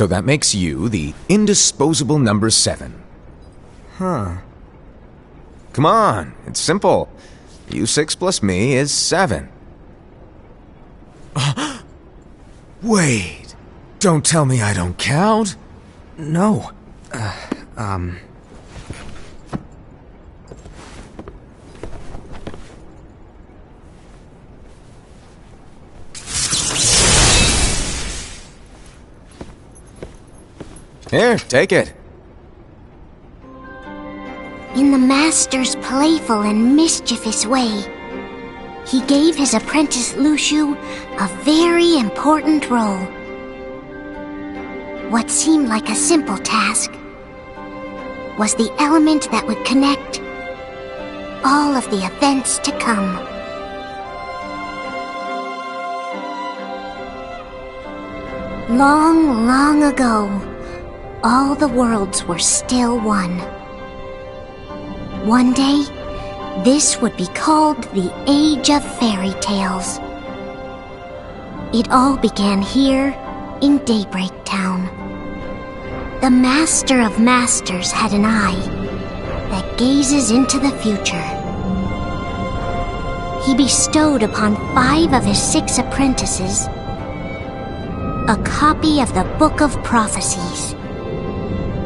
So that makes you the indisposable number 7. Huh. Come on, it's simple. You 6 plus me is 7. Wait, don't tell me I don't count. No. Here, take it. In the Master's playful and mischievous way, he gave his apprentice Luxu a very important role. What seemed like a simple task was the element that would connect all of the events to come. Long, long ago, all the worlds were still one. One day, this would be called the Age of Fairy Tales. It all began here in Daybreak Town. The Master of Masters had an eye that gazes into the future. He bestowed upon 5 of his 6 apprentices a copy of the Book of Prophecies,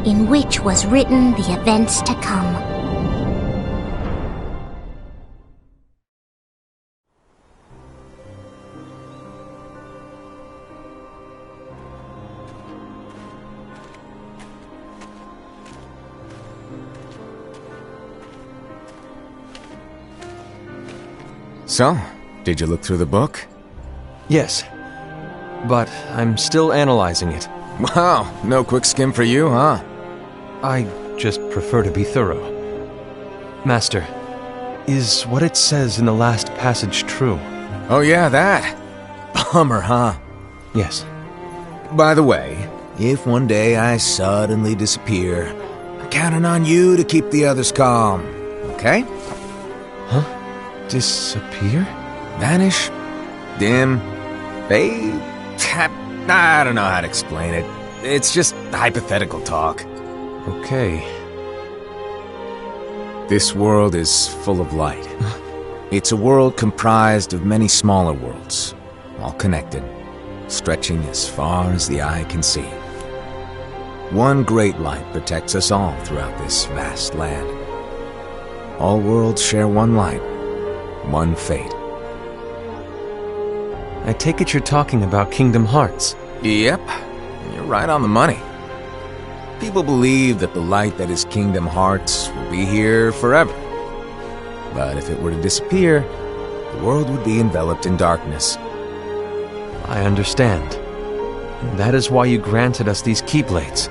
in which was written the events to come. So, did you look through the book? Yes. But I'm still analyzing it. Wow, no quick skim for you, huh? I just prefer to be thorough. Master, is what it says in the last passage true? Oh yeah, that. Bummer, huh? Yes. By the way, if one day I suddenly disappear, I'm counting on you to keep the others calm, okay? Huh? Disappear? Vanish? Dim? Fade? I don't know how to explain it. It's just hypothetical talk. Okay. This world is full of light. It's a world comprised of many smaller worlds, all connected, stretching as far as the eye can see. One great light protects us all throughout this vast land. All worlds share one light, one fate. I take it you're talking about Kingdom Hearts. Yep, you're right on the money. People believe that the light that is Kingdom Hearts will be here forever. But if it were to disappear, the world would be enveloped in darkness. I understand. And that is why you granted us these Keyblades.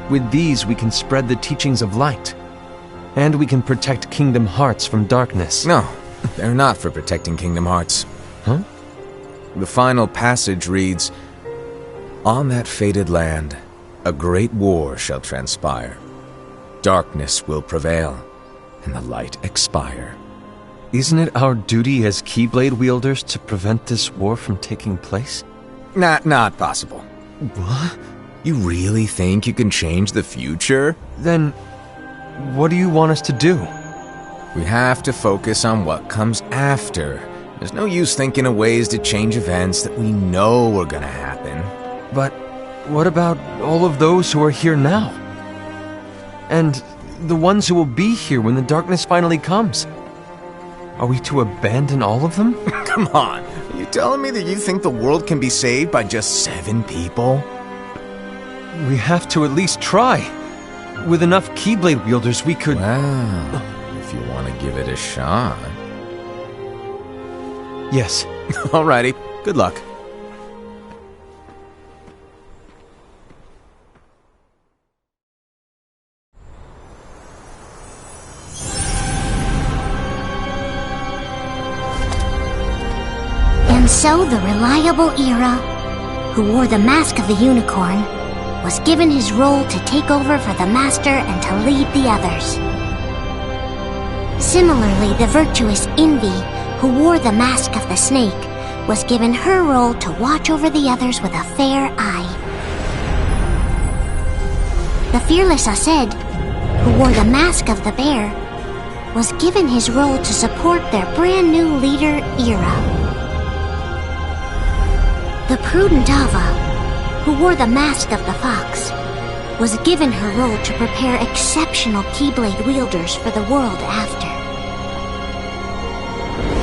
With these we can spread the teachings of light. And we can protect Kingdom Hearts from darkness. No, they're not for protecting Kingdom Hearts. Huh? The final passage reads, "On that fated land, a great war shall transpire. Darkness will prevail, and the light expire." Isn't it our duty as Keyblade wielders to prevent this war from taking place? Not possible. What? You really think you can change the future? Then, what do you want us to do? We have to focus on what comes after. There's no use thinking of ways to change events that we know are gonna happen. But what about all of those who are here now? And the ones who will be here when the darkness finally comes? Are we to abandon all of them? Come on, are you telling me that you think the world can be saved by just 7 people? We have to at least try. With enough Keyblade wielders, we could... Well, if you want to give it a shot. Yes. Alrighty, good luck. And so the reliable Era, who wore the mask of the unicorn, was given his role to take over for the Master and to lead the others. Similarly, the virtuous Envy, who wore the mask of the snake, was given her role to watch over the others with a fair eye. The fearless Aesed, who wore the mask of the bear, was given his role to support their brand new leader, Ira. The prudent Ava, who wore the mask of the fox, was given her role to prepare exceptional Keyblade wielders for the world after.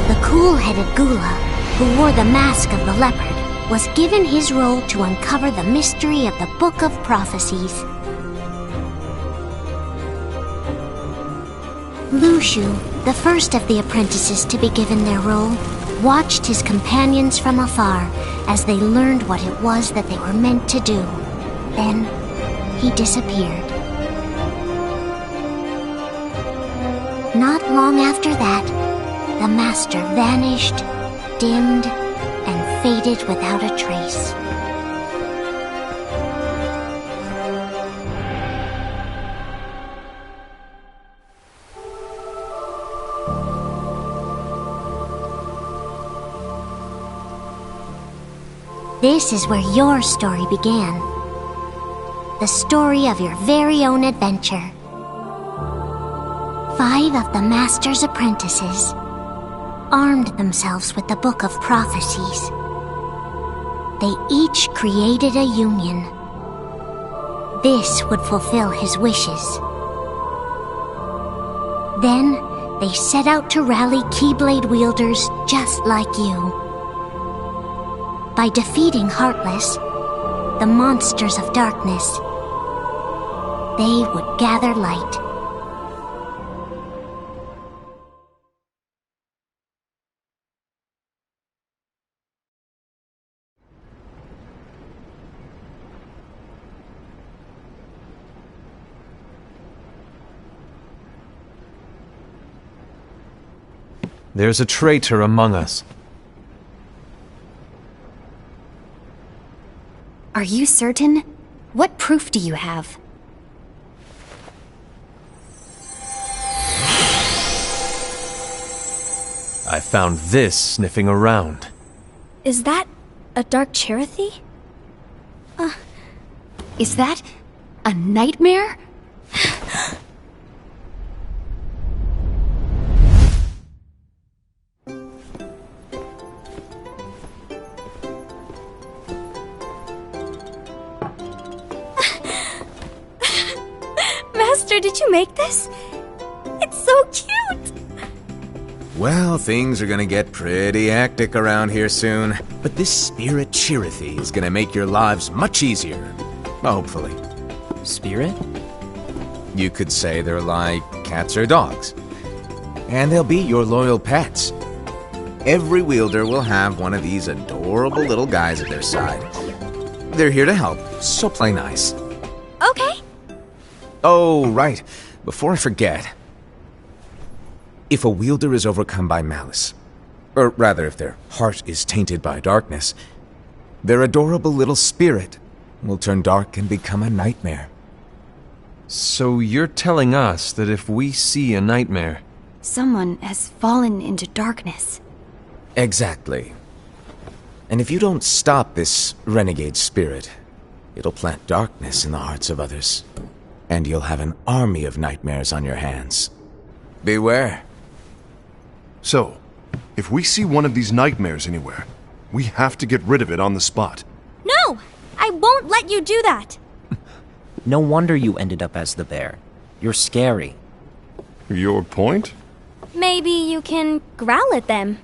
The cool-headed Gula, who wore the mask of the leopard, was given his role to uncover the mystery of the Book of Prophecies. Lushu, the first of the apprentices to be given their role, watched his companions from afar as they learned what it was that they were meant to do. Then, he disappeared. Not long after that, the master vanished, dimmed, and faded without a trace. This is where your story began. The story of your very own adventure. 5 of the Master's apprentices armed themselves with the Book of Prophecies. They each created a union. This would fulfill his wishes. Then, they set out to rally Keyblade wielders just like you. By defeating Heartless, the monsters of darkness, they would gather light. There's a traitor among us. Are you certain? What proof do you have? I found this sniffing around. Is that a Dark Chirithy? Is that a nightmare? Master, did you make this? It's so cute! Well, things are gonna get pretty hectic around here soon. But this Spirit Chirithy is gonna make your lives much easier. Hopefully. Spirit? You could say they're like cats or dogs. And they'll be your loyal pets. Every wielder will have one of these adorable little guys at their side. They're here to help, so play nice. Okay. Oh, right. Before I forget. If a wielder is overcome by malice, or rather if their heart is tainted by darkness, their adorable little spirit will turn dark and become a nightmare. So you're telling us that if we see a nightmare... Someone has fallen into darkness. Exactly. And if you don't stop this renegade spirit, it'll plant darkness in the hearts of others. And you'll have an army of nightmares on your hands. Beware. So, if we see one of these nightmares anywhere, we have to get rid of it on the spot. No! I won't let you do that! No wonder you ended up as the bear. You're scary. Your point? Maybe you can growl at them.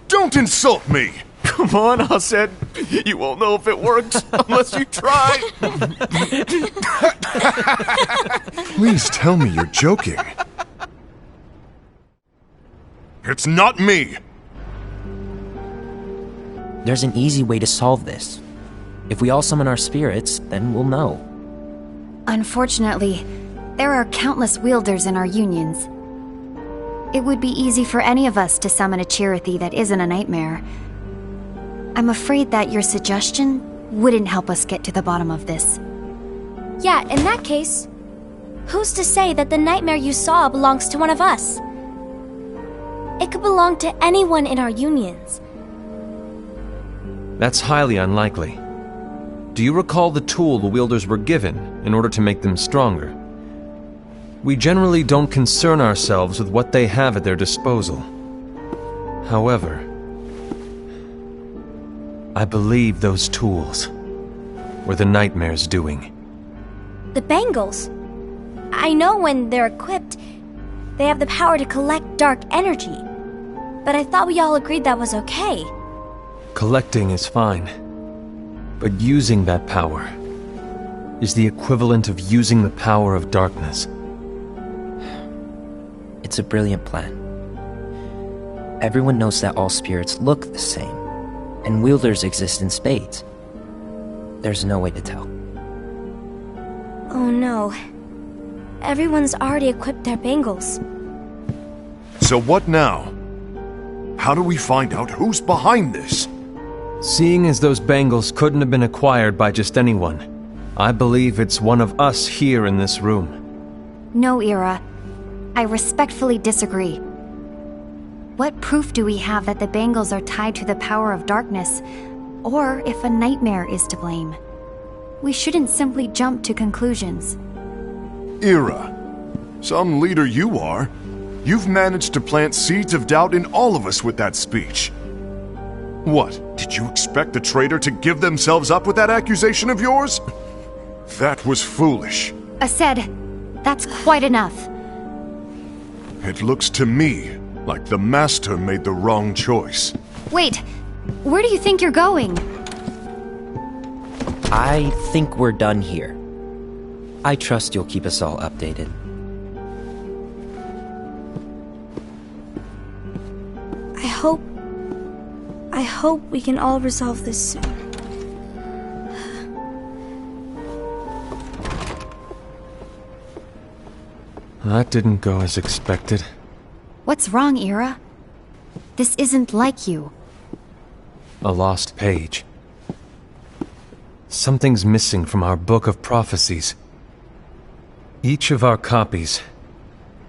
Don't insult me! Come on, Aesed. You won't know if it works unless you try. Please tell me you're joking. It's not me! There's an easy way to solve this. If we all summon our spirits, then we'll know. Unfortunately, there are countless wielders in our unions. It would be easy for any of us to summon a Chirithy that isn't a nightmare. I'm afraid that your suggestion wouldn't help us get to the bottom of this. Yeah, in that case, who's to say that the nightmare you saw belongs to one of us? It could belong to anyone in our unions. That's highly unlikely. do you recall the tool the wielders were given in order to make them stronger? We generally don't concern ourselves with what they have at their disposal. However, I believe those tools were the Nightmare's doing. The bangles. I know when they're equipped, they have the power to collect dark energy. But I thought we all agreed that was okay. Collecting is fine, but using that power is the equivalent of using the power of darkness. It's a brilliant plan. Everyone knows that all spirits look the same, and wielders exist in spades. There's no way to tell. Oh no. Everyone's already equipped their bangles. So what now? How do we find out who's behind this? Seeing as those bangles couldn't have been acquired by just anyone, I believe it's one of us here in this room. No, Ira. I respectfully disagree. What proof do we have that the bangles are tied to the power of darkness, or if a nightmare is to blame? We shouldn't simply jump to conclusions. Ira, some leader you are. You've managed to plant seeds of doubt in all of us with that speech. What, did you expect the traitor to give themselves up with that accusation of yours? That was foolish. Aced, that's quite enough. It looks to me like the Master made the wrong choice. Wait, where do you think you're going? I think we're done here. I trust you'll keep us all updated. I hope we can all resolve this soon. That didn't go as expected. What's wrong, Ira? This isn't like you. A lost page. Something's missing from our book of prophecies. Each of our copies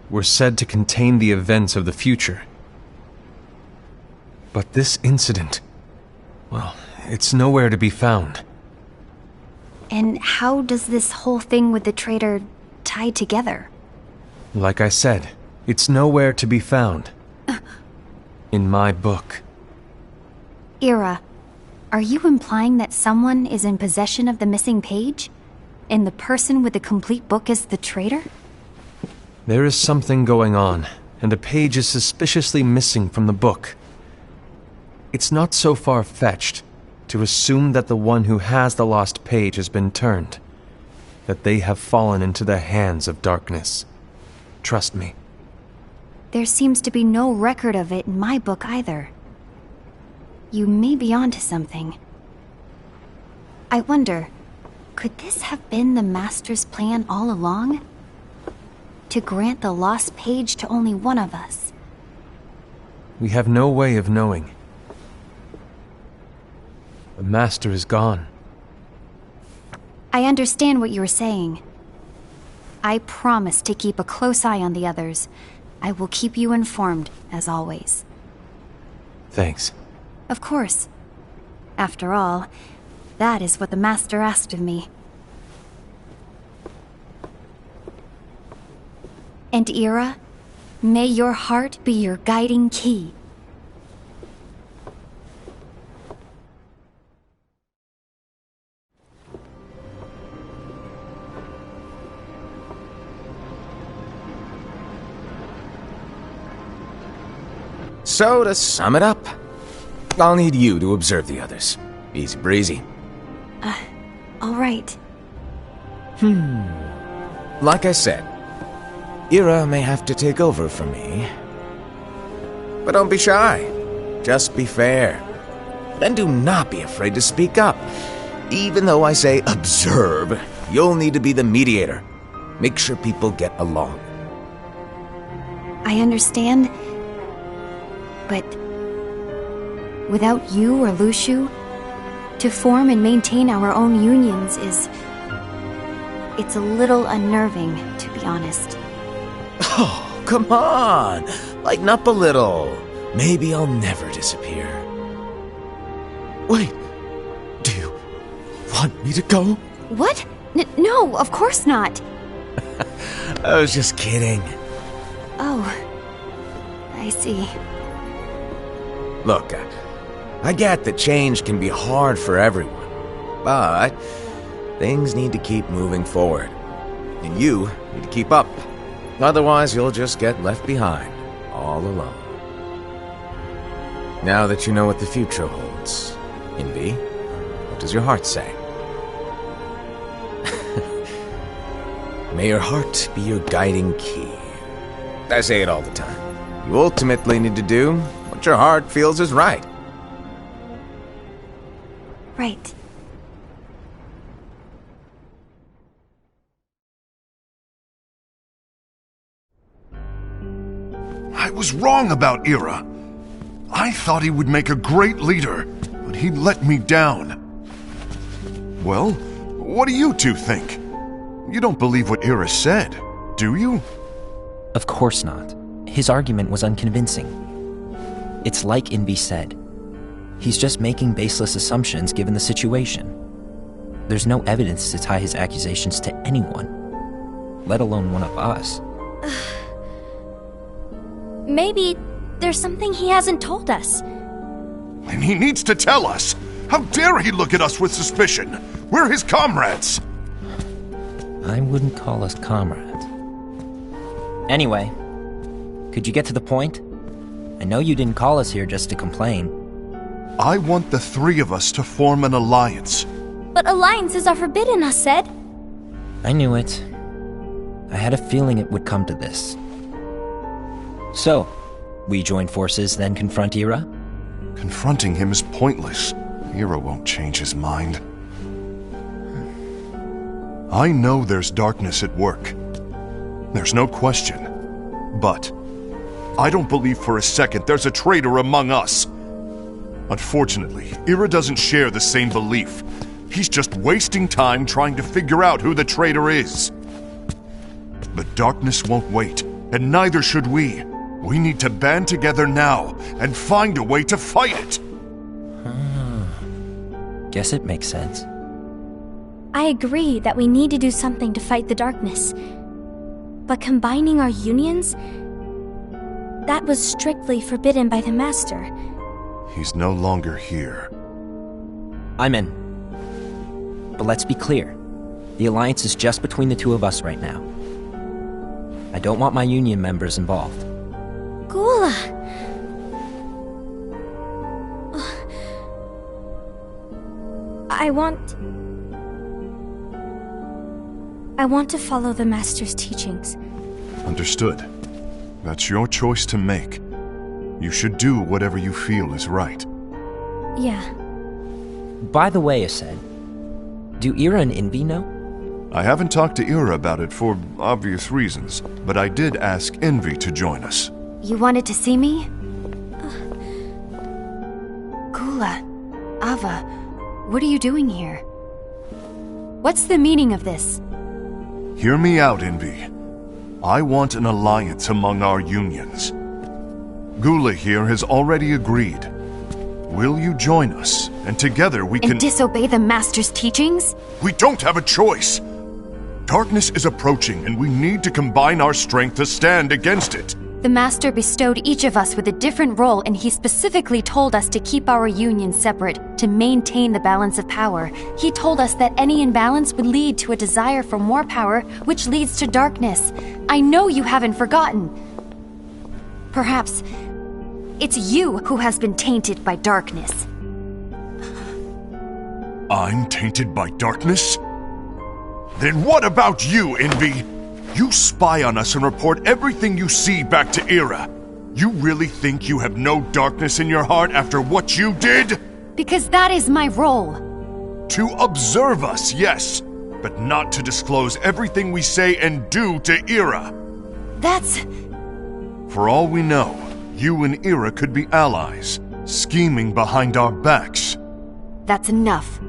were said to contain the events of the future. But this incident, well, it's nowhere to be found. And how does this whole thing with the traitor tie together? Like I said, it's nowhere to be found. In my book. Ira, are you implying that someone is in possession of the missing page? And the person with the complete book is the traitor? There is something going on, and a page is suspiciously missing from the book. It's not so far-fetched to assume that the one who has the lost page has been turned, that they have fallen into the hands of darkness. Trust me. There seems to be no record of it in my book either. You may be onto something. I wonder, could this have been the Master's plan all along? To grant the lost page to only one of us? We have no way of knowing. The Master is gone. I understand what you were saying. I promise to keep a close eye on the others. I will keep you informed, as always. Thanks. Of course. After all, that is what the Master asked of me. And Ira, may your heart be your guiding key. So, to sum it up, I'll need you to observe the others. Easy breezy. All right. Like I said, Ira may have to take over for me. But don't be shy. Just be fair. Then do not be afraid to speak up. Even though I say observe, you'll need to be the mediator. Make sure people get along. I understand. But without you or Luxu, to form and maintain our own unions it's a little unnerving, to be honest. Oh, come on! Lighten up a little. Maybe I'll never disappear. Wait, do you want me to go? What? No, of course not. I was just kidding. Oh, I see. Look, I get that change can be hard for everyone, but things need to keep moving forward. And you need to keep up. Otherwise, you'll just get left behind, all alone. Now that you know what the future holds, Envy, what does your heart say? May your heart be your guiding key. I say it all the time. You ultimately need to do what your heart feels is right. Right. I was wrong about Ira. I thought he would make a great leader, but he let me down. Well, what do you two think? You don't believe what Ira said, do you? Of course not. His argument was unconvincing. It's like Envy said. He's just making baseless assumptions given the situation. There's no evidence to tie his accusations to anyone, let alone one of us. Maybe there's something he hasn't told us. And he needs to tell us. How dare he look at us with suspicion? We're his comrades. I wouldn't call us comrades. Anyway, could you get to the point? I know you didn't call us here just to complain. I want the three of us to form an alliance. But alliances are forbidden, us said. I knew it. I had a feeling it would come to this. So, we join forces, then confront Ira? Confronting him is pointless. Ira won't change his mind. I know there's darkness at work. There's no question. But I don't believe for a second there's a traitor among us. Unfortunately, Ira doesn't share the same belief. He's just wasting time trying to figure out who the traitor is. But darkness won't wait, and neither should we. We need to band together now and find a way to fight it. Guess it makes sense. I agree that we need to do something to fight the darkness. But combining our unions? That was strictly forbidden by the Master. He's no longer here. I'm in. But let's be clear. The alliance is just between the two of us right now. I don't want my union members involved. Gula! I want to follow the Master's teachings. Understood. That's your choice to make. You should do whatever you feel is right. Yeah. By the way, Aced, do Ira and Envy know? I haven't talked to Ira about it for obvious reasons, but I did ask Envy to join us. You wanted to see me? Gula, Ava, what are you doing here? What's the meaning of this? Hear me out, Envy. I want an alliance among our unions. Gula here has already agreed. Will you join us, and together we can— And disobey the Master's teachings? We don't have a choice! Darkness is approaching, and we need to combine our strength to stand against it. The Master bestowed each of us with a different role, and he specifically told us to keep our union separate, to maintain the balance of power. He told us that any imbalance would lead to a desire for more power, which leads to darkness. I know you haven't forgotten. Perhaps it's you who has been tainted by darkness. I'm tainted by darkness? Then what about you, Envy? You spy on us and report everything you see back to Ira. You really think you have no darkness in your heart after what you did? Because that is my role. To observe us, yes, but not to disclose everything we say and do to Ira. That's... For all we know, you and Ira could be allies, scheming behind our backs. That's enough.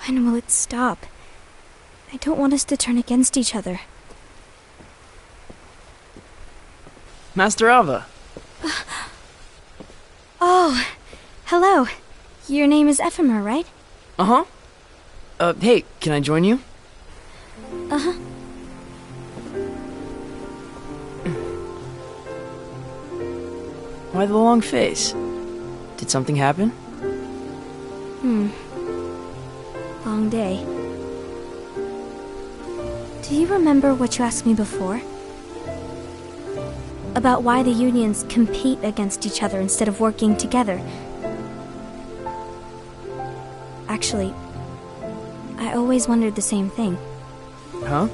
When will it stop? I don't want us to turn against each other. Master Alva. Oh, hello. Your name is Ephemer, right? Uh-huh. Hey, can I join you? Uh-huh. Why the long face? Did something happen? Long day. Do you remember what you asked me before? About why the unions compete against each other instead of working together. Actually, I always wondered the same thing. Huh?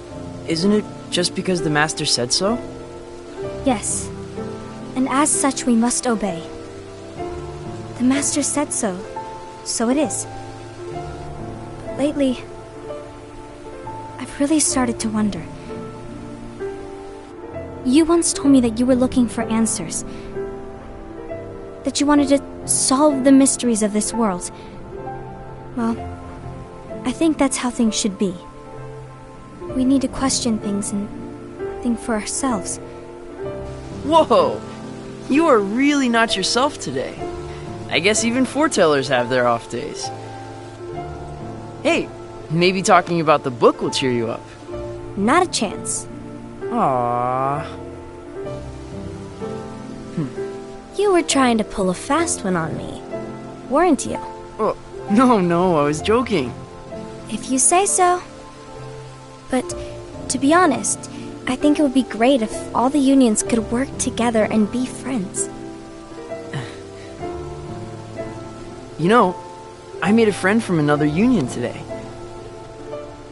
Isn't it just because the Master said so? Yes. And as such, we must obey. The Master said so, so it is. But lately, I've really started to wonder. You once told me that you were looking for answers. That you wanted to solve the mysteries of this world. Well, I think that's how things should be. We need to question things and think for ourselves. Whoa! You are really not yourself today. I guess even foretellers have their off days. Hey, maybe talking about the book will cheer you up. Not a chance. Aww. You were trying to pull a fast one on me, weren't you? Oh, no, I was joking. If you say so. But, to be honest, I think it would be great if all the unions could work together and be friends. You know, I made a friend from another union today.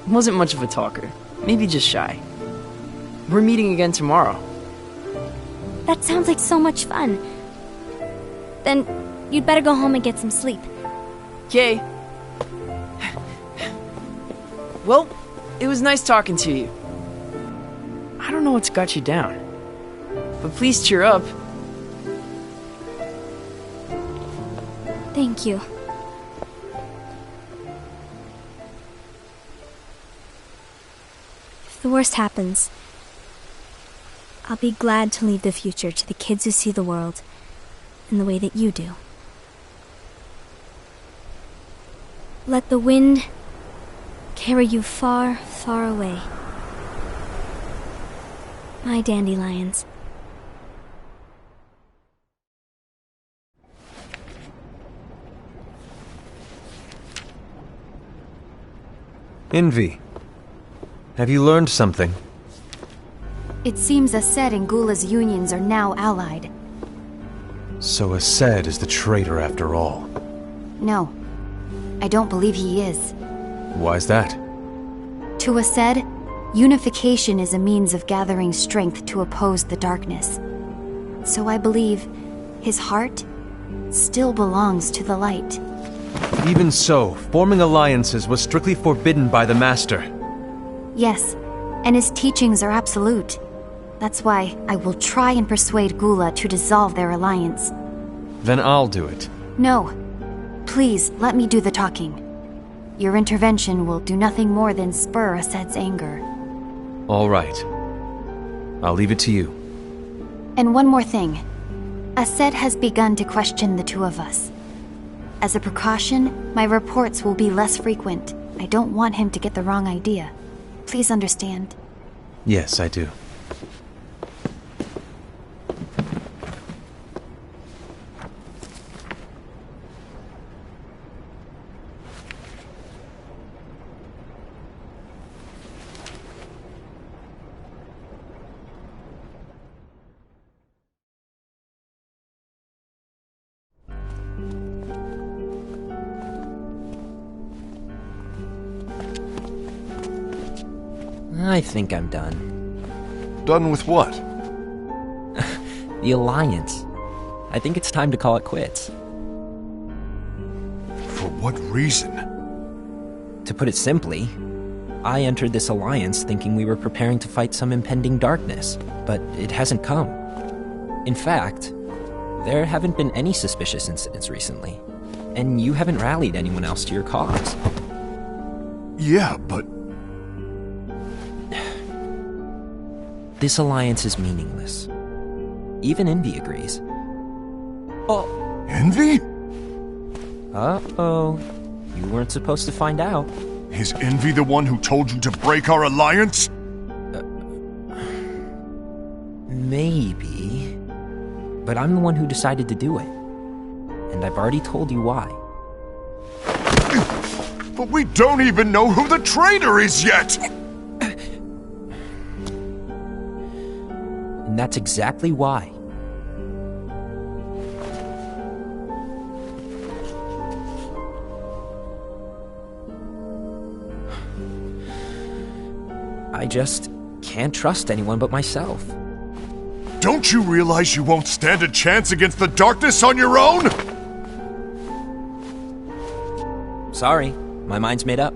Wasn't much of a talker, maybe just shy. We're meeting again tomorrow. That sounds like so much fun. Then, you'd better go home and get some sleep. Okay. Well, it was nice talking to you. I don't know what's got you down, but please cheer up. Thank you. If the worst happens, I'll be glad to leave the future to the kids who see the world in the way that you do. Let the wind carry you far, far away. My dandelions. Envy, have you learned something? It seems Aced and Gula's unions are now allied. So Aced is the traitor after all. No, I don't believe he is. Why's that? To Aced, unification is a means of gathering strength to oppose the darkness. So I believe his heart still belongs to the light. Even so, forming alliances was strictly forbidden by the Master. Yes, and his teachings are absolute. That's why I will try and persuade Gula to dissolve their alliance. Then I'll do it. No. Please, let me do the talking. Your intervention will do nothing more than spur Aced's anger. All right. I'll leave it to you. And one more thing. Aced has begun to question the two of us. As a precaution, my reports will be less frequent. I don't want him to get the wrong idea. Please understand. Yes, I do. I think I'm done. Done with what? The Alliance. I think it's time to call it quits. For what reason? To put it simply, I entered this alliance thinking we were preparing to fight some impending darkness, but it hasn't come. In fact, there haven't been any suspicious incidents recently, and you haven't rallied anyone else to your cause. Yeah, but This alliance is meaningless. Even Envy agrees. Oh. Envy? Uh-oh. You weren't supposed to find out. Is Envy the one who told you to break our alliance? Maybe. But I'm the one who decided to do it. And I've already told you why. But we don't even know who the traitor is yet! And that's exactly why. I just can't trust anyone but myself. Don't you realize you won't stand a chance against the darkness on your own? Sorry, my mind's made up.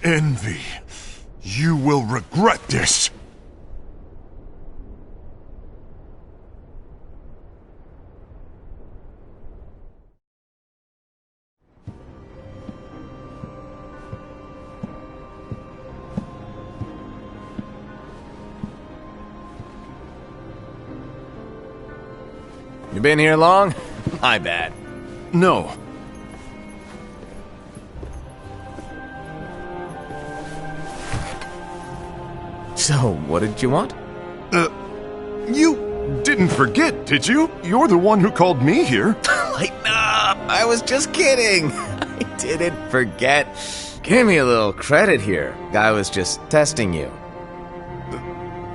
Envy, you will regret this. You been here long? My bad. No. So, what did you want? You didn't forget, did you? You're the one who called me here. Lighten up! I was just kidding. I didn't forget. Give me a little credit here. I was just testing you.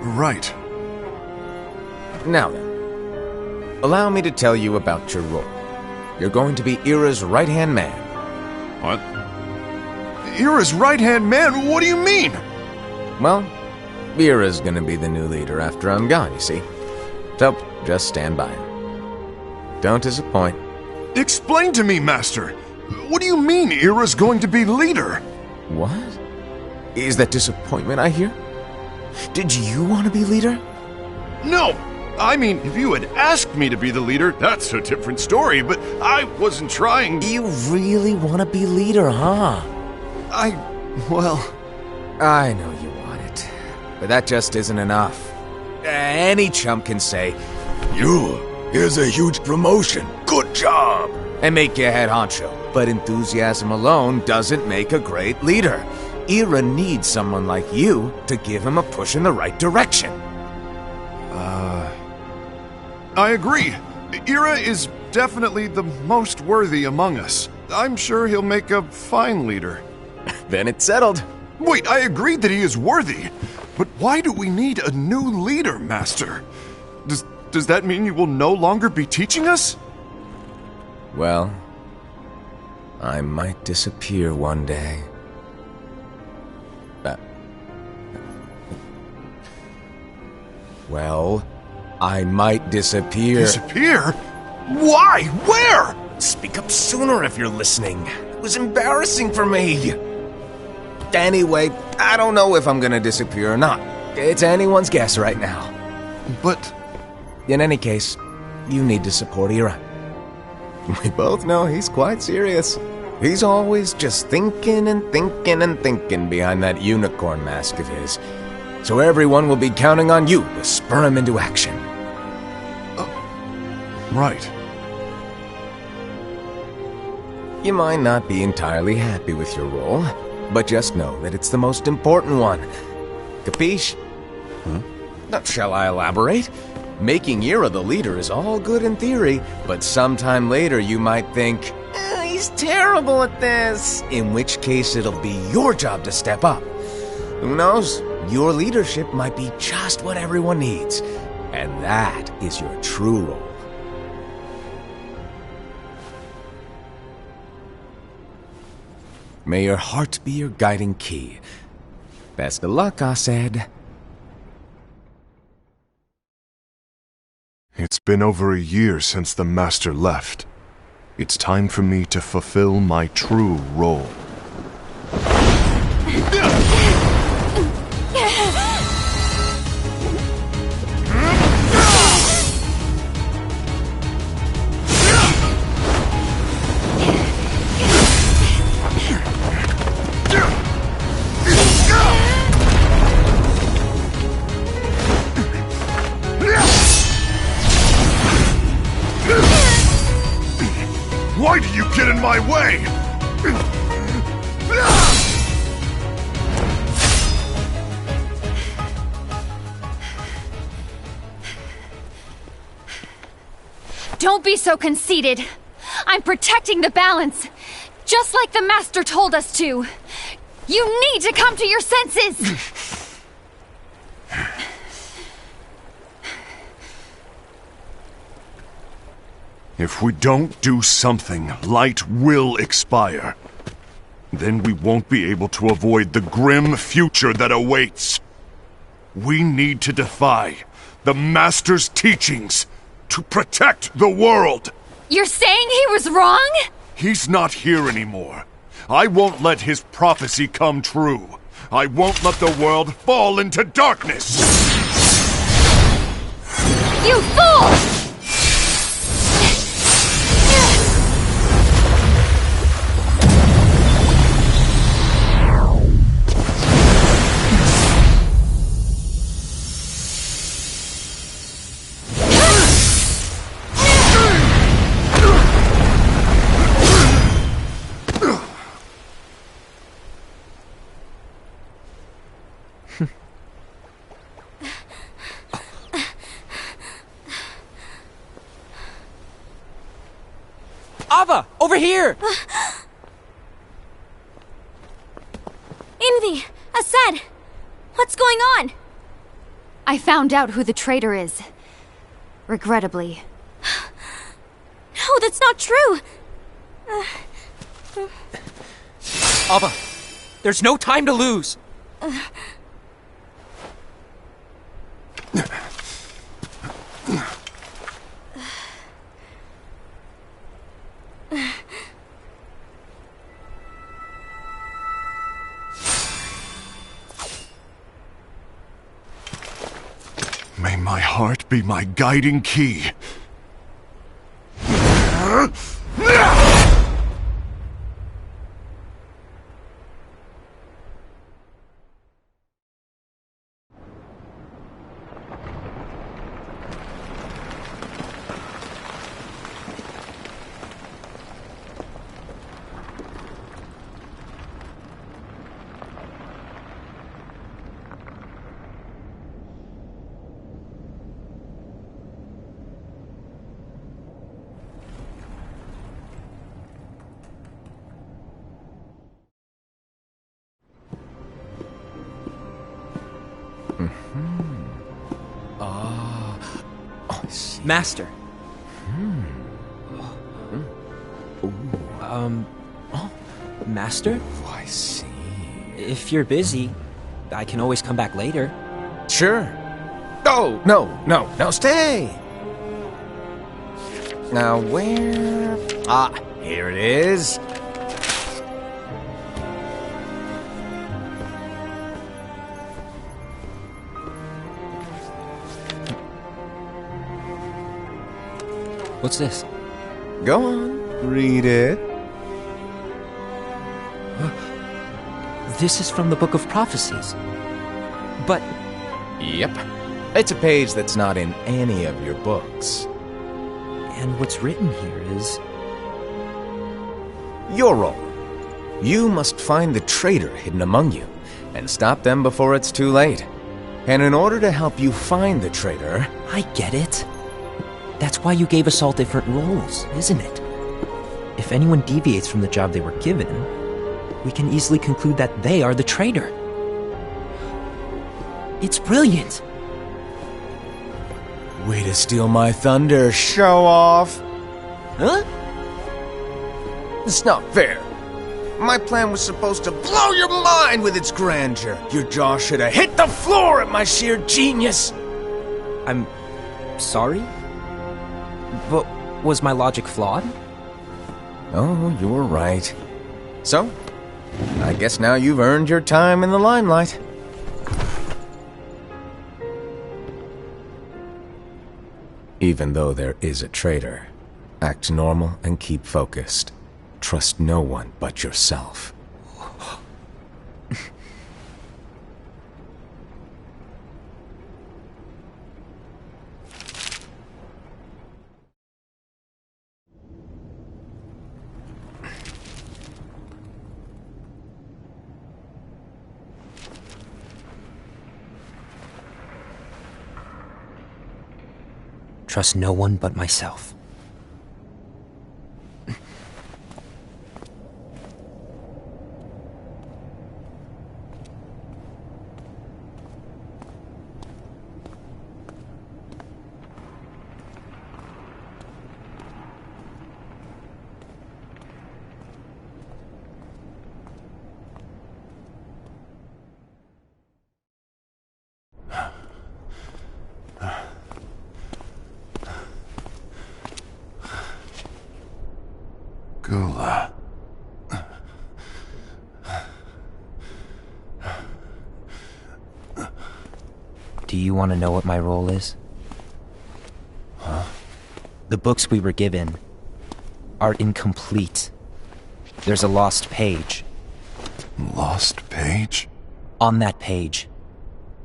Right. Now then, allow me to tell you about your role. You're going to be Ira's right-hand man. What? Ira's right-hand man? What do you mean? Well, Ira's gonna be the new leader after I'm gone, you see. So, just stand by him. Don't disappoint. Explain to me, Master. What do you mean Ira's going to be leader? What? Is that disappointment I hear? Did you want to be leader? No! I mean, if you had asked me to be the leader, that's a different story, but I wasn't trying. You really want to be leader, huh? Well... I know you want it, but that just isn't enough. Any chump can say, here's a huge promotion, good job, and make you head honcho. But enthusiasm alone doesn't make a great leader. Ira needs someone like you to give him a push in the right direction. I agree. Ira is definitely the most worthy among us. I'm sure he'll make a fine leader. Then it's settled. Wait, I agreed that he is worthy. But why do we need a new leader, Master? Does that mean you will no longer be teaching us? Well, I might disappear one day. Well, I might disappear. Disappear? Why? Where? Speak up sooner if you're listening. It was embarrassing for me. Anyway, I don't know if I'm gonna disappear or not. It's anyone's guess right now. But... In any case, you need to support Ira. We both know he's quite serious. He's always just thinking and thinking and thinking behind that unicorn mask of his. So everyone will be counting on you to spur him into action. Right. You might not be entirely happy with your role, but just know that it's the most important one. Capiche? Shall I elaborate? Making Ira the leader is all good in theory, but sometime later you might think, he's terrible at this, in which case it'll be your job to step up. Who knows? Your leadership might be just what everyone needs, and that is your true role. May your heart be your guiding key. Best of luck, Asaad. It's been over a year since the Master left. It's time for me to fulfill my true role. Why do you get in my way? Don't be so conceited. I'm protecting the balance, just like the Master told us to. You need to come to your senses! If we don't do something, light will expire. Then we won't be able to avoid the grim future that awaits. We need to defy the Master's teachings to protect the world. You're saying he was wrong? He's not here anymore. I won't let his prophecy come true. I won't let the world fall into darkness. You fool! Ava! Over here! Envy! Aced! What's going on? I found out who the traitor is. Regrettably. No, that's not true! Ava! There's no time to lose! May my heart be my guiding key. Master. Master? Oh, I see. If you're busy, I can always come back later. Sure. Oh, no, stay! Now, where... Ah, here it is. What's this? Go on, read it. This is from the Book of Prophecies. But Yep. It's a page that's not in any of your books. and what's written here is... Your role. You must find the traitor hidden among you, and stop them before it's too late. And in order to help you find the traitor... I get it. That's why you gave us all different roles, isn't it? If anyone deviates from the job they were given, we can easily conclude that they are the traitor. It's brilliant. Way to steal my thunder, show off! Huh? It's not fair. My plan was supposed to blow your mind with its grandeur. Your jaw should have hit the floor at my sheer genius. I'm sorry? But was my logic flawed? Oh, you were right. So, I guess now you've earned your time in the limelight. Even though there is a traitor, act normal and keep focused. Trust no one but yourself. trust no one but myself. Gula. Do you want to know what my role is? Huh? The books we were given are incomplete. There's a lost page. Lost page? On that page,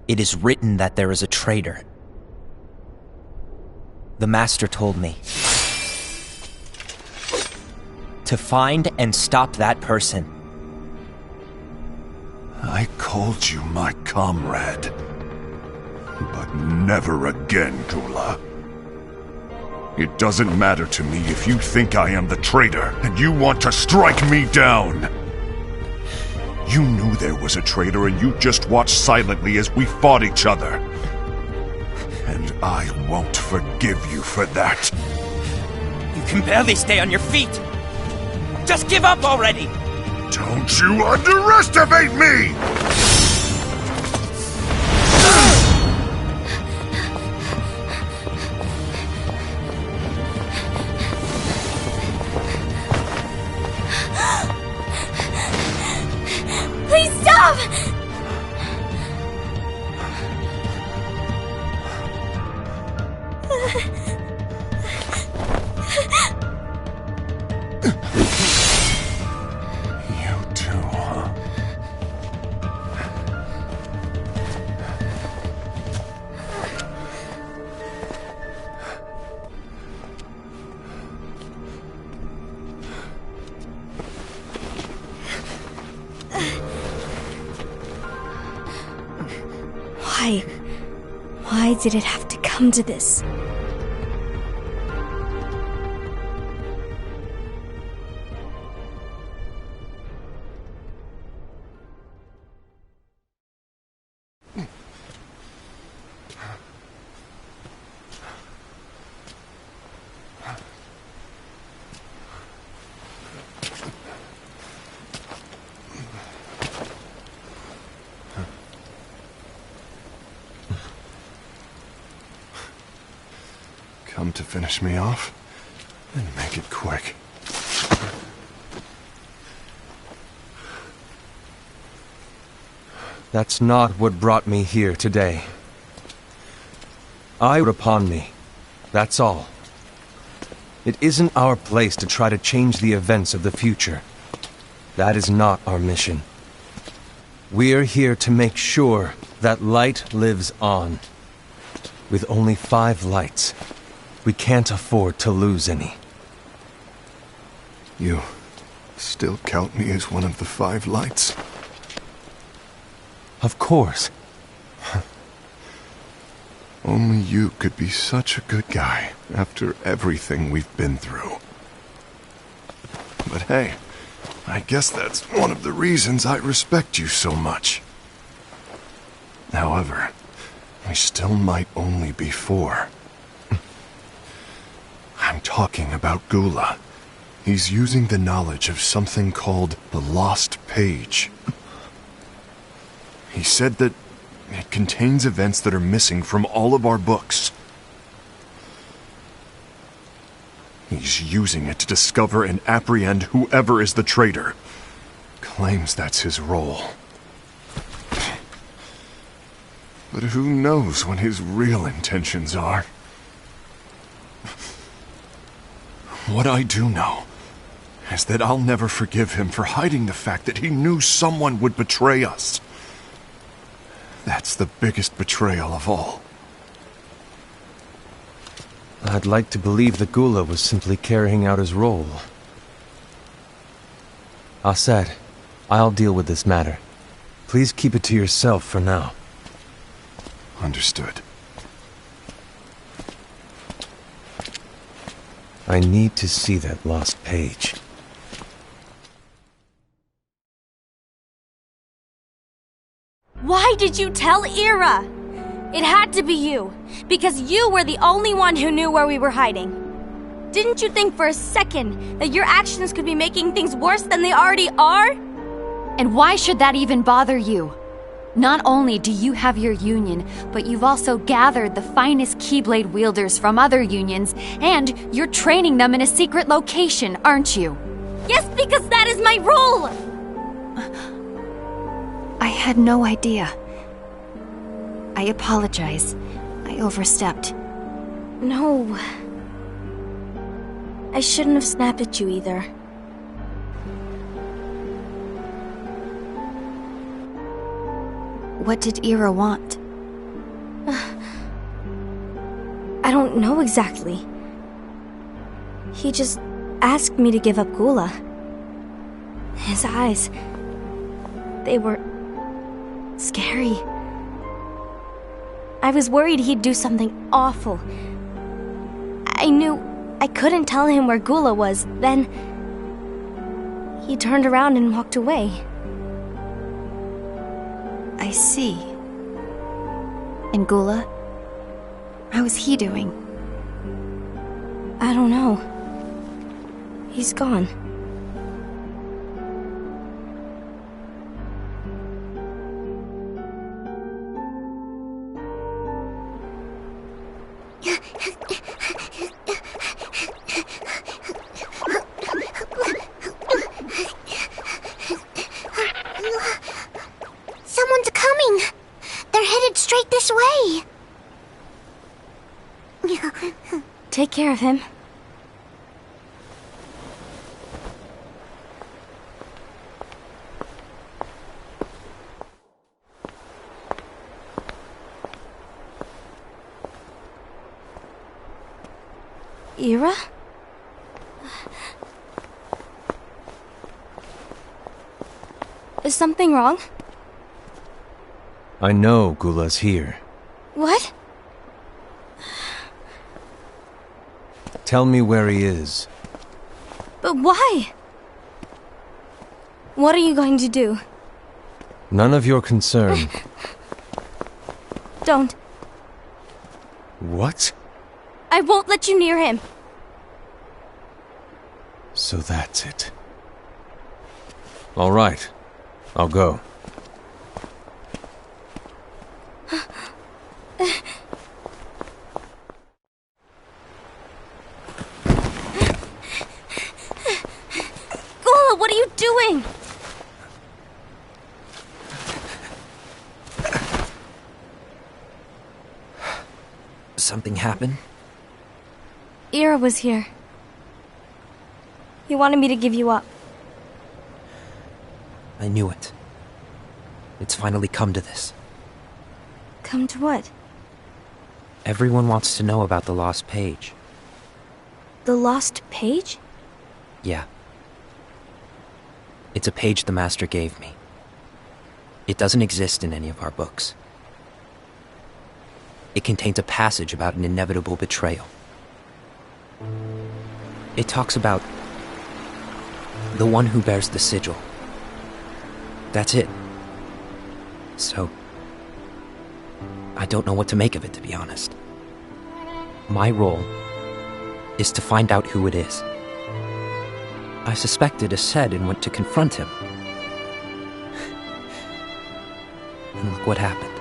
it is written that there is a traitor. The Master told me to find and stop that person. I called you my comrade. But never again, Gula. It doesn't matter to me if you think I am the traitor and you want to strike me down. You knew there was a traitor and you just watched silently as we fought each other. And I won't forgive you for that. You can barely stay on your feet. Just give up already! Don't you underestimate me! Please stop! You too, huh? Why did it have to come to this? Come to finish me off? Then make it quick. That's not what brought me here today. I upon me. That's all. It isn't our place to try to change the events of the future. That is not our mission. We're here to make sure that light lives on. With only 5 lights, we can't afford to lose any. You still count me as one of the 5 lights? Of course. Only you could be such a good guy after everything we've been through. But hey, I guess that's one of the reasons I respect you so much. However, we still might only be 4. I'm talking about Gula. He's using the knowledge of something called the Lost Page. He said that it contains events that are missing from all of our books. He's using it to discover and apprehend whoever is the traitor. Claims that's his role. But who knows what his real intentions are? What I do know is that I'll never forgive him for hiding the fact that he knew someone would betray us. That's the biggest betrayal of all. I'd like to believe that Gula was simply carrying out his role. Aset, I'll deal with this matter. Please keep it to yourself for now. Understood. I need to see that lost page. Why did you tell Ira? It had to be you, because you were the only one who knew where we were hiding. Didn't you think for a second that your actions could be making things worse than they already are? And why should that even bother you? Not only do you have your union, but you've also gathered the finest Keyblade wielders from other unions, and you're training them in a secret location, aren't you? Yes, because that is my role! I had no idea. I apologize. I overstepped. No. I shouldn't have snapped at you either. What did Ira want? I don't know exactly. He just asked me to give up Gula. His eyes... they were... scary. I was worried he'd do something awful. I knew I couldn't tell him where Gula was. Then he turned around and walked away. I see. And Gula? How is he doing? I don't know. He's gone. Someone's coming! They're headed straight this way! Take care of him. Ira? Is something wrong? I know Gula's here. What? Tell me where he is. But why? What are you going to do? None of your concern. Don't. What? I won't let you near him. So that's it. All right. I'll go. Gula, what are you doing? Something happened? Ira was here. He wanted me to give you up. I knew it. It's finally come to this. Come to what? Everyone wants to know about the lost page. The lost page? Yeah. It's a page the Master gave me. It doesn't exist in any of our books. It contains a passage about an inevitable betrayal. It talks about the one who bears the sigil. That's it. So, I don't know what to make of it, to be honest. My role is to find out who it is. I suspected Aced and went to confront him. And look what happened.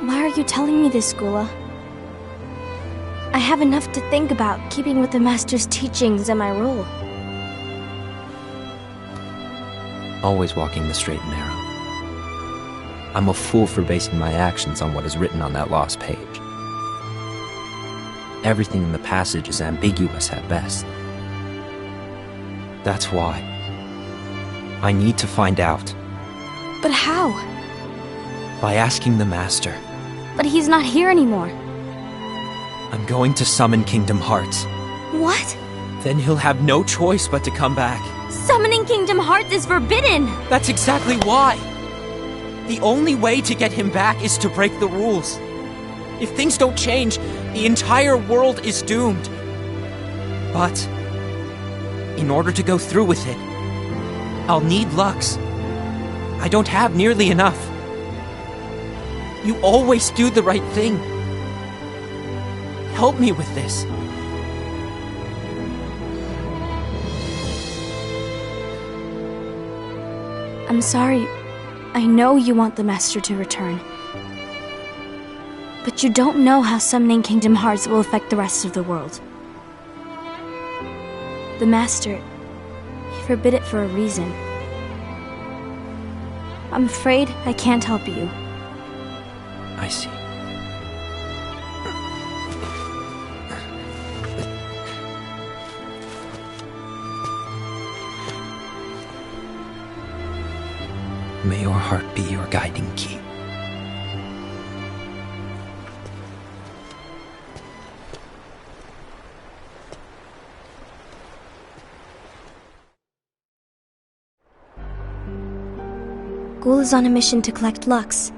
Why are you telling me this, Gula? I have enough to think about, keeping with the Master's teachings and my role. Always walking the straight and narrow. I'm a fool for basing my actions on what is written on that lost page. Everything in the passage is ambiguous at best. That's why I need to find out. But how? By asking the Master. But he's not here anymore. I'm going to summon Kingdom Hearts. What? Then he'll have no choice but to come back. Summoning Kingdom Hearts is forbidden! That's exactly why! The only way to get him back is to break the rules. If things don't change, the entire world is doomed. But in order to go through with it, I'll need Lux. I don't have nearly enough. You always do the right thing. Help me with this. I'm sorry. I know you want the Master to return. But you don't know how summoning Kingdom Hearts will affect the rest of the world. The Master, he forbid it for a reason. I'm afraid I can't help you. I see. May your heart be your guiding key. Ghoul is on a mission to collect Lux.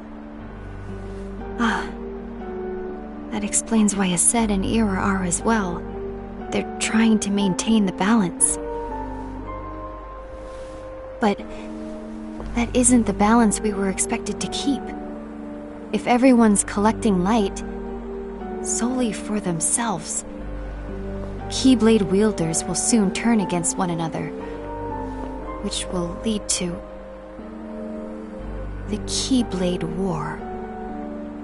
That explains why Aced and Ira are as well. They're trying to maintain the balance. But that isn't the balance we were expected to keep. If everyone's collecting light solely for themselves, Keyblade wielders will soon turn against one another, which will lead to the Keyblade War.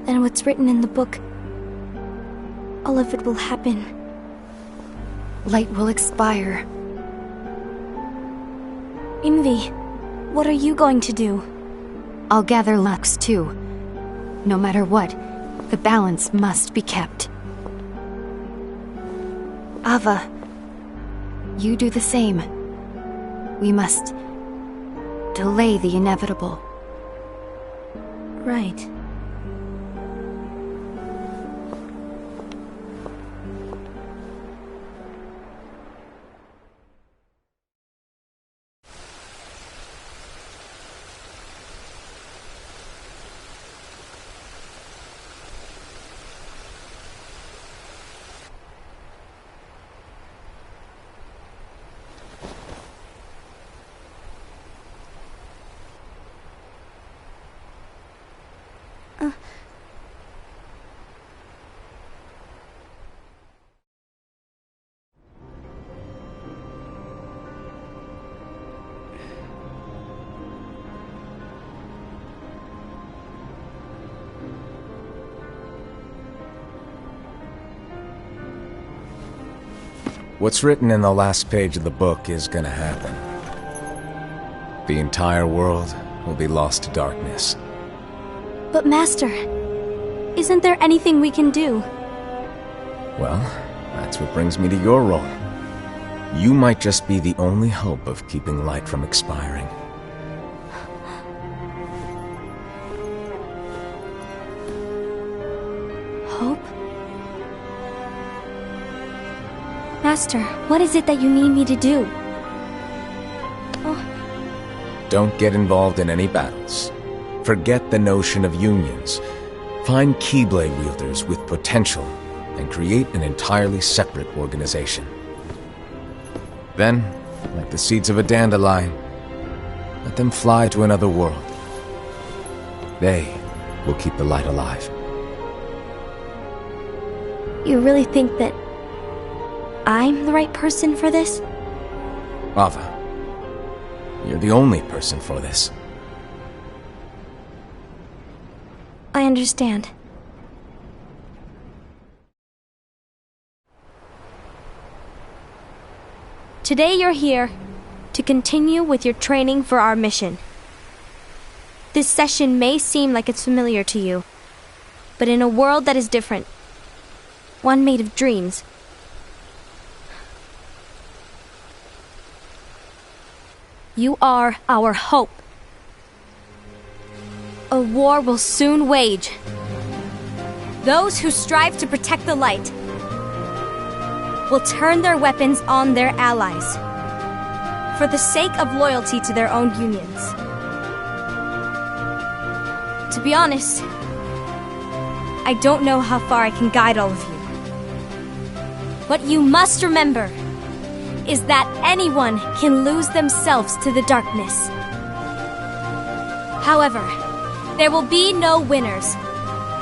Then what's written in the book, all of it will happen. Light will expire. Envy, what are you going to do? I'll gather Lux too. No matter what, the balance must be kept. Ava, you do the same. We must delay the inevitable. Right. What's written in the last page of the book is gonna happen. The entire world will be lost to darkness. But Master, isn't there anything we can do? Well, that's what brings me to your role. You might just be the only hope of keeping light from expiring. Hope? Master, what is it that you need me to do? Don't get involved in any battles. Forget the notion of unions. Find Keyblade wielders with potential and create an entirely separate organization. Then, like the seeds of a dandelion, let them fly to another world. They will keep the light alive. You really think that I'm the right person for this? Ava, you're the only person for this. I understand. Today you're here to continue with your training for our mission. This session may seem like it's familiar to you, but in a world that is different, one made of dreams, you are our hope. A war will soon wage. Those who strive to protect the light will turn their weapons on their allies for the sake of loyalty to their own unions. To be honest, I don't know how far I can guide all of you. But you must remember, is that anyone can lose themselves to the darkness. However, there will be no winners.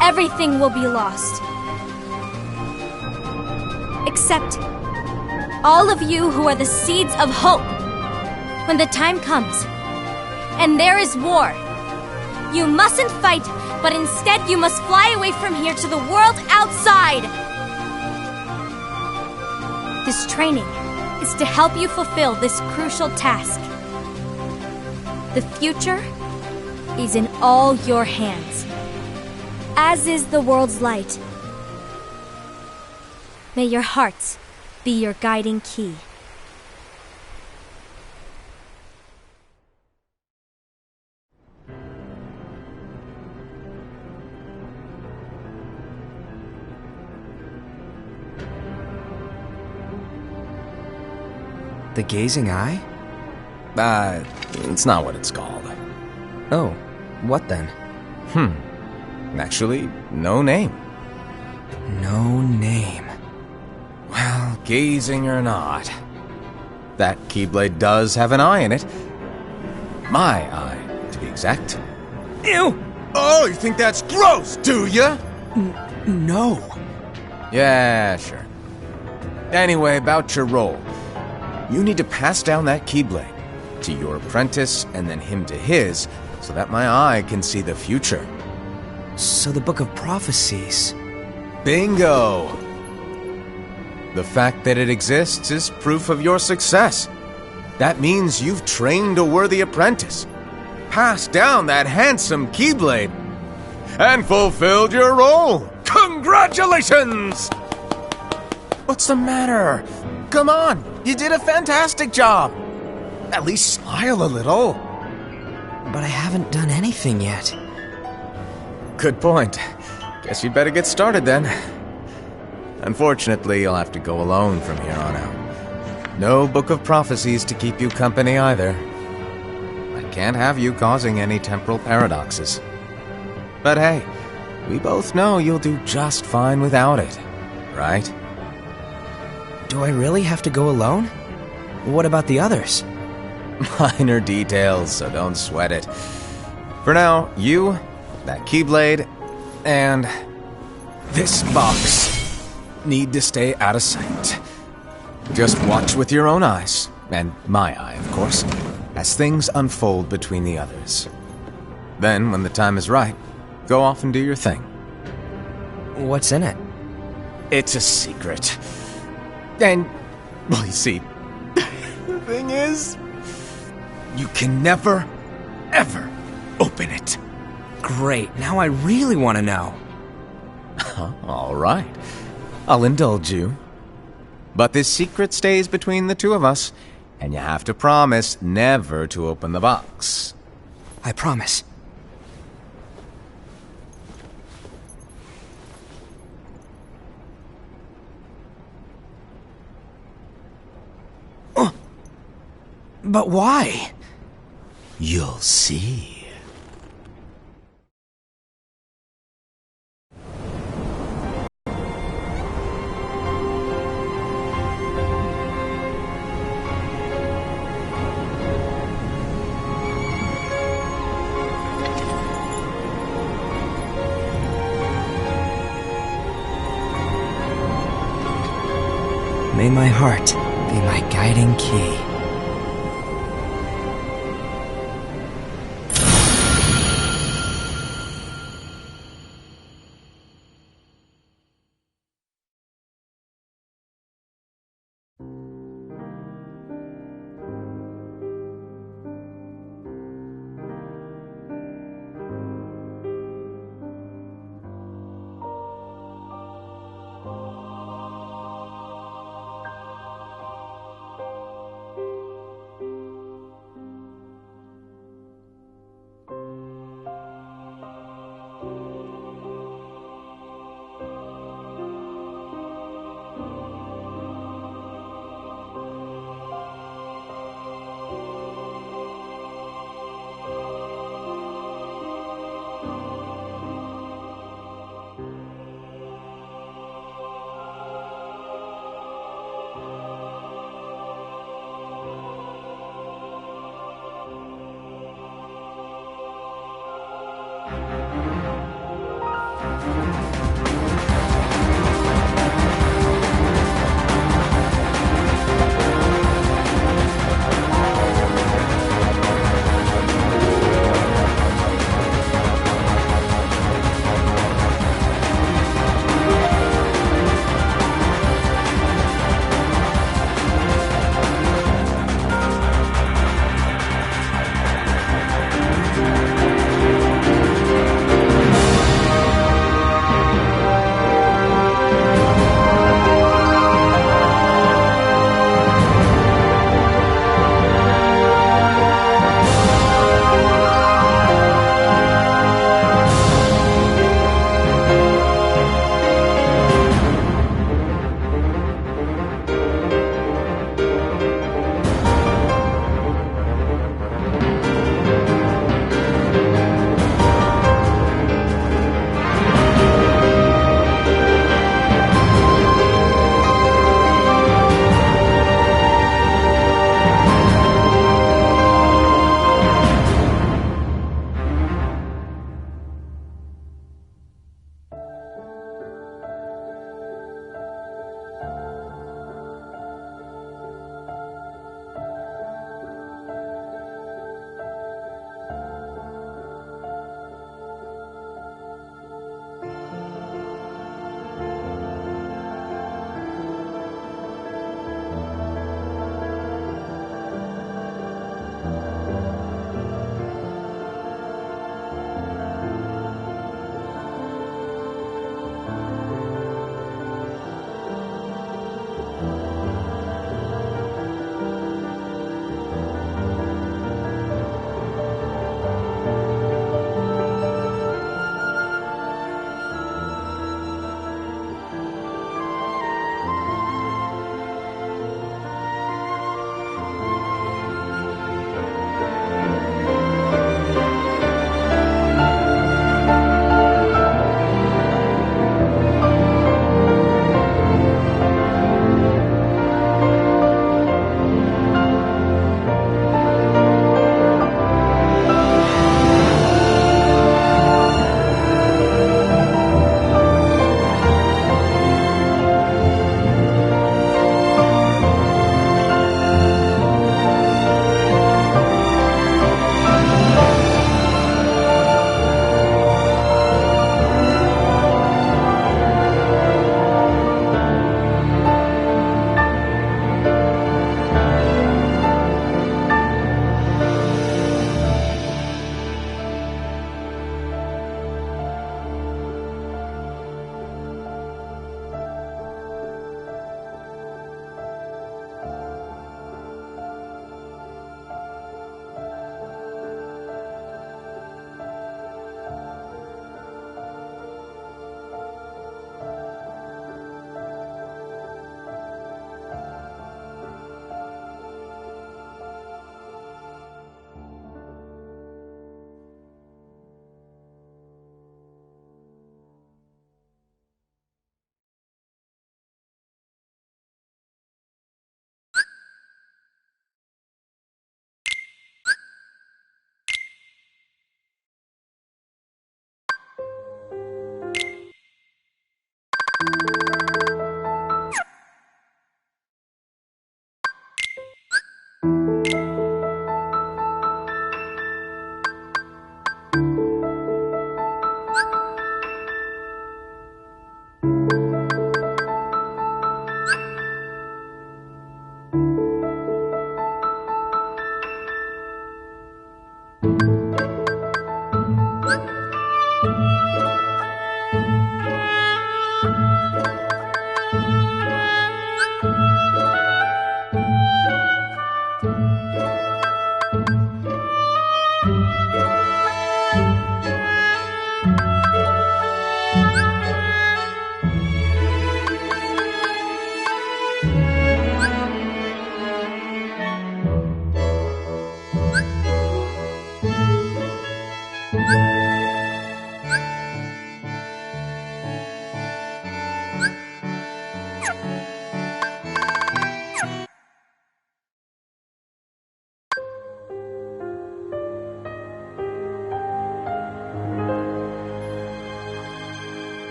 Everything will be lost. Except all of you who are the seeds of hope. When the time comes, and there is war, you mustn't fight, but instead you must fly away from here to the world outside. This training is to help you fulfill this crucial task. The future is in all your hands, as is the world's light. May your hearts be your guiding key. The gazing eye? It's not what it's called. Oh, what then? Actually, no name. No name. Well, gazing or not, that Keyblade does have an eye in it. My eye, to be exact. Ew! Oh, you think that's gross, do ya? No. Yeah, sure. Anyway, about your role. You need to pass down that Keyblade to your apprentice and then him to his, so that my eye can see the future. So the Book of Prophecies... Bingo! The fact that it exists is proof of your success. That means you've trained a worthy apprentice, passed down that handsome Keyblade, and fulfilled your role. Congratulations! What's the matter? Come on, you did a fantastic job. At least smile a little. But I haven't done anything yet. Good point. Guess you'd better get started then. Unfortunately, you'll have to go alone from here on out. No Book of Prophecies to keep you company either. I can't have you causing any temporal paradoxes. But hey, we both know you'll do just fine without it, right? Do I really have to go alone? What about the others? Minor details, so don't sweat it. For now, you, that Keyblade, and this box need to stay out of sight. Just watch with your own eyes, and my eye, of course, as things unfold between the others. Then, when the time is right, go off and do your thing. What's in it? It's a secret. And, well, you see, the thing is, you can never, ever open it. Great, now I really want to know. All right. I'll indulge you. But this secret stays between the two of us, and you have to promise never to open the box. I promise. But why? You'll see. May my heart be my guiding key.